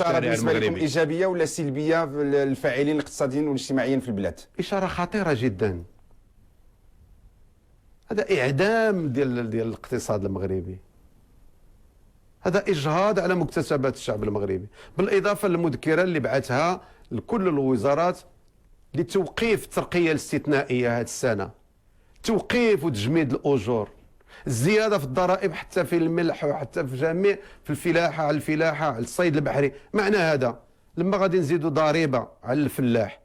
الشارع بالنسبه لكم المغربي. ايجابيه ولا سلبيه للفاعلين الاقتصاديين والاجتماعيين في البلاد؟ إشارة خطيرة جدا. هذا إعدام ديال الاقتصاد المغربي، هذا إجهاض على مكتسبات الشعب المغربي، بالإضافة للمذكرة اللي بعثها لكل الوزارات لتوقيف الترقية الاستثنائية هذه السنة، توقيف وتجميد الأجور، الزيادة في الضرائب حتى في الملح وحتى في جميع، في الفلاحة، على الفلاحة، على الصيد البحري. معنى هذا لما غادي نزيدوا ضريبة على الفلاح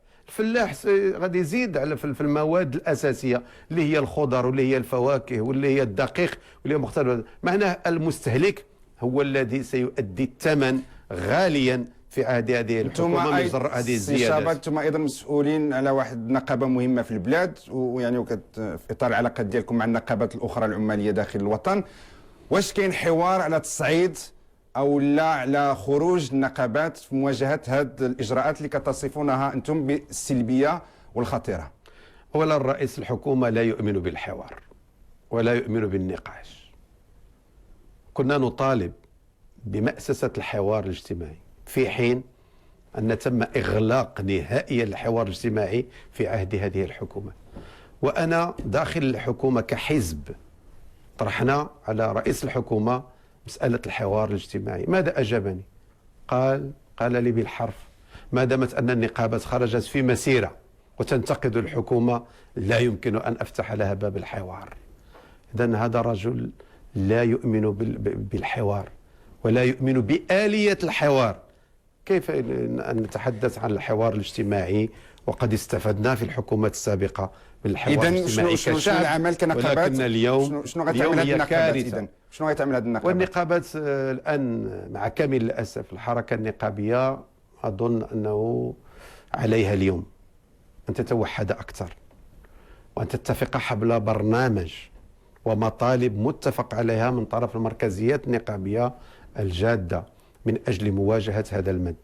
غادي يزيد على في المواد الأساسية اللي هي الخضر واللي هي الفواكه واللي هي الدقيق واللي هي مختلف. معناه المستهلك هو الذي سيؤدي الثمن غاليا في عهد هذه الحكومه من جراء هذه الزيادات. انتم ايضا مسؤولين على واحد النقابه مهمه في البلاد، ويعني في اطار العلاقات ديالكم مع النقابات الاخرى العماليه داخل الوطن، واش كاين حوار على تصعيد او لا على خروج النقابات في مواجهه هذه الاجراءات اللي كتصفونها انتم بالسلبيه والخطيره؟ اولا، رئيس الحكومه لا يؤمن بالحوار ولا يؤمن بالنقاش. كنا نطالب بمأسسة الحوار الاجتماعي في حين أن تم إغلاق نهائيا الحوار الاجتماعي في عهد هذه الحكومة. وأنا داخل الحكومة كحزب طرحنا على رئيس الحكومة مسألة الحوار الاجتماعي. ماذا أجابني؟ قال لي بالحرف: ما دامت أن النقابات خرجت في مسيرة وتنتقد الحكومة لا يمكن أن أفتح لها باب الحوار. إذن هذا رجل لا يؤمن بالحوار ولا يؤمن بآلية الحوار. كيف أن نتحدث عن الحوار الاجتماعي وقد استفدنا في الحكومات السابقة من الحوار الاجتماعي كشعب؟ شنو العمل كنقابات؟ ولكن اليوم شنو غتعمل هذه النقابات؟ إذن شنو غتعمل هذه النقابات؟ والنقابات الآن مع كامل الأسف الحركة النقابية أظن أنه عليها اليوم أن تتوحد أكثر وأن تتفق حول برنامج ومطالب متفق عليها من طرف المركزيات النقابية الجادة من أجل مواجهة هذا المد.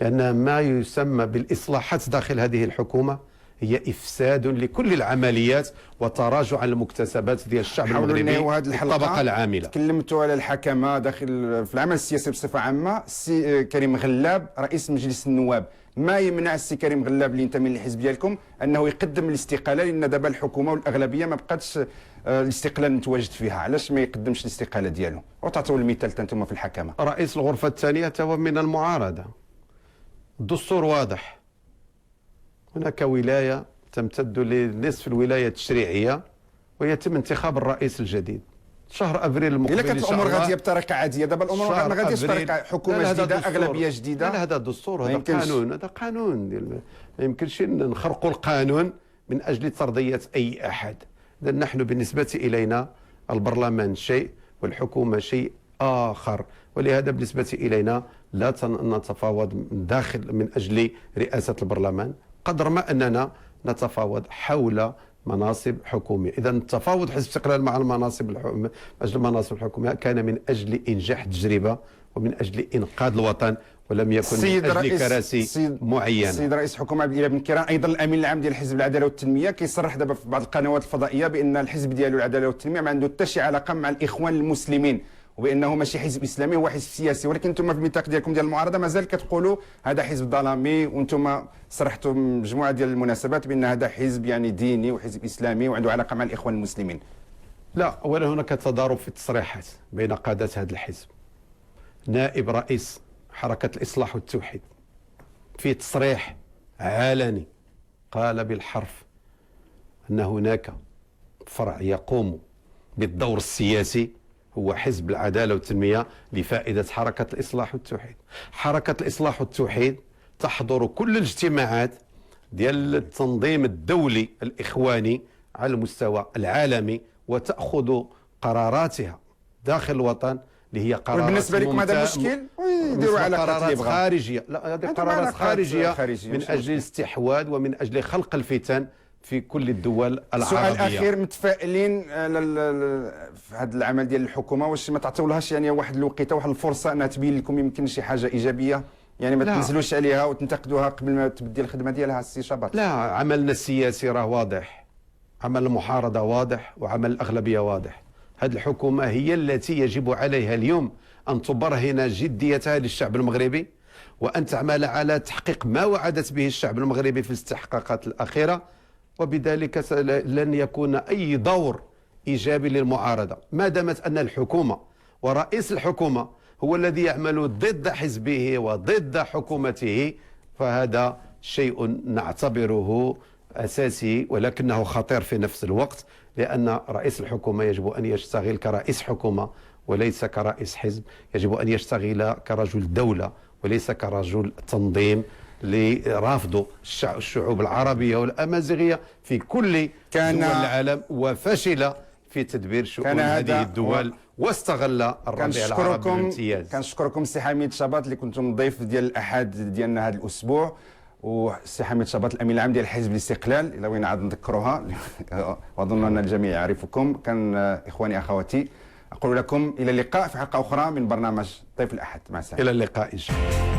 لأن ما يسمى بالإصلاحات داخل هذه الحكومة هي إفساد لكل العمليات وتراجع المكتسبات ديال الشعب المغربي والطبقة العاملة. تكلمتوا على الحكمة داخل في العمل السياسي بصفة عامة. السي كريم غلاب رئيس مجلس النواب، ما يمنع السي كريم غلاب اللي ينتمي للحزب ديالكم انه يقدم الاستقاله؟ لان دابا الحكومه والاغلبيه ما بقاتش الاستقلال متواجد فيها، علاش ما يقدمش الاستقاله ديالو؟ وتعطيو المثال انتم في الحكمه. رئيس الغرفه الثانيه هو من المعارضه. الدستور واضح، هناك ولايه تمتد لنصف الولايه التشريعيه ويتم انتخاب الرئيس الجديد شهر ابريل المقبل. الا كانت الامور غاديه بطريقه عاديه، دابا الامور ما غاديش بطريقه حكومه جديده اغلبيه جديده. لا، هذا دستور، هذا قانون، هذا قانون ما يمكنش نخرقوا القانون من اجل ترضيه اي احد. اذا نحن بالنسبه الينا البرلمان شيء والحكومه شيء اخر، ولهذا بالنسبه الينا لا نتفاوض من داخل من اجل رئاسه البرلمان قدر ما اننا نتفاوض حول مناصب حكومية. إذا التفاوض حزب استقلال مع المناصب من أجل المناصب الحكومية كان من أجل إنجاح تجربة ومن أجل إنقاذ الوطن، ولم يكن من أجل كراسي معينة. السيد رئيس الحكومة عبد الإله بن كيران أيضا الأمين العام ديال حزب العدالة والتنمية كيصرح دابا في بعض القنوات الفضائية بأن الحزب ديالو العدالة والتنمية ما عنده حتى شي علاقة مع الإخوان المسلمين، وبانه ماشي حزب اسلامي، هو حزب سياسي. ولكن انتم في الميثاق ديالكم ديال المعارضه مازال كتقولوا هذا حزب ظلامي، وانتم صرحتوا مجموعه ديال المناسبات بان هذا حزب يعني ديني وحزب اسلامي وعنده علاقه مع الاخوان المسلمين. لا، اولا هناك تضارب في التصريحات بين قاده هذا الحزب. نائب رئيس حركه الاصلاح والتوحيد في تصريح علني قال بالحرف ان هناك فرع يقوم بالدور السياسي هو حزب العدالة والتنمية لفائدة حركة الإصلاح والتوحيد. حركة الإصلاح والتوحيد تحضر كل الاجتماعات ديال التنظيم الدولي الإخواني على المستوى العالمي وتأخذ قراراتها داخل الوطن اللي هي قرارات. بالنسبة لكم هذا مشكل ويديروا على قرارات خارجية. لا، هذه قرارات خارجية من أجل الاستحواذ ومن أجل خلق الفتن في كل الدول العربية. سؤال أخير، متفائلين في هذا العمل ديال الحكومة؟ واش ما تعطيولهاش يعني واحد الوقيته واحد الفرصة أنها تبين لكم يمكن شي حاجة إيجابية؟ يعني ما تنزلوش عليها وتنتقدوها قبل ما تبدي الخدمة ديالها السي شباط. لا، عملنا السياسي راه واضح، عمل المعارضة واضح وعمل الأغلبية واضح. هذه الحكومة هي التي يجب عليها اليوم أن تبرهن جديتها للشعب المغربي وأن تعمل على تحقيق ما وعدت به الشعب المغربي في الاستحقاقات الأخيرة، وبذلك لن يكون أي دور إيجابي للمعارضة ما دامت أن الحكومة ورئيس الحكومة هو الذي يعمل ضد حزبه وضد حكومته. فهذا شيء نعتبره أساسي ولكنه خطير في نفس الوقت، لأن رئيس الحكومة يجب أن يشتغل كرئيس حكومة وليس كرئيس حزب، يجب أن يشتغل كرجل دولة وليس كرجل تنظيم لرافض الشعوب العربية والأمازيغية في كل دول العالم، وفشل في تدبير شؤون هذه الدول واستغل الربيع العربي بامتياز. كنشكركم سي حميد شباط اللي كنتم ضيف ديال الاحد ديالنا هذا الاسبوع، وسي حميد شباط الامين العام ديال حزب الاستقلال، الى وين عاد نذكروها واظن ان الجميع يعرفكم. كان اخواني اخواتي اقول لكم الى اللقاء في حلقه اخرى من برنامج ضيف الاحد. مع السلامه. الى اللقاء ان شاء الله.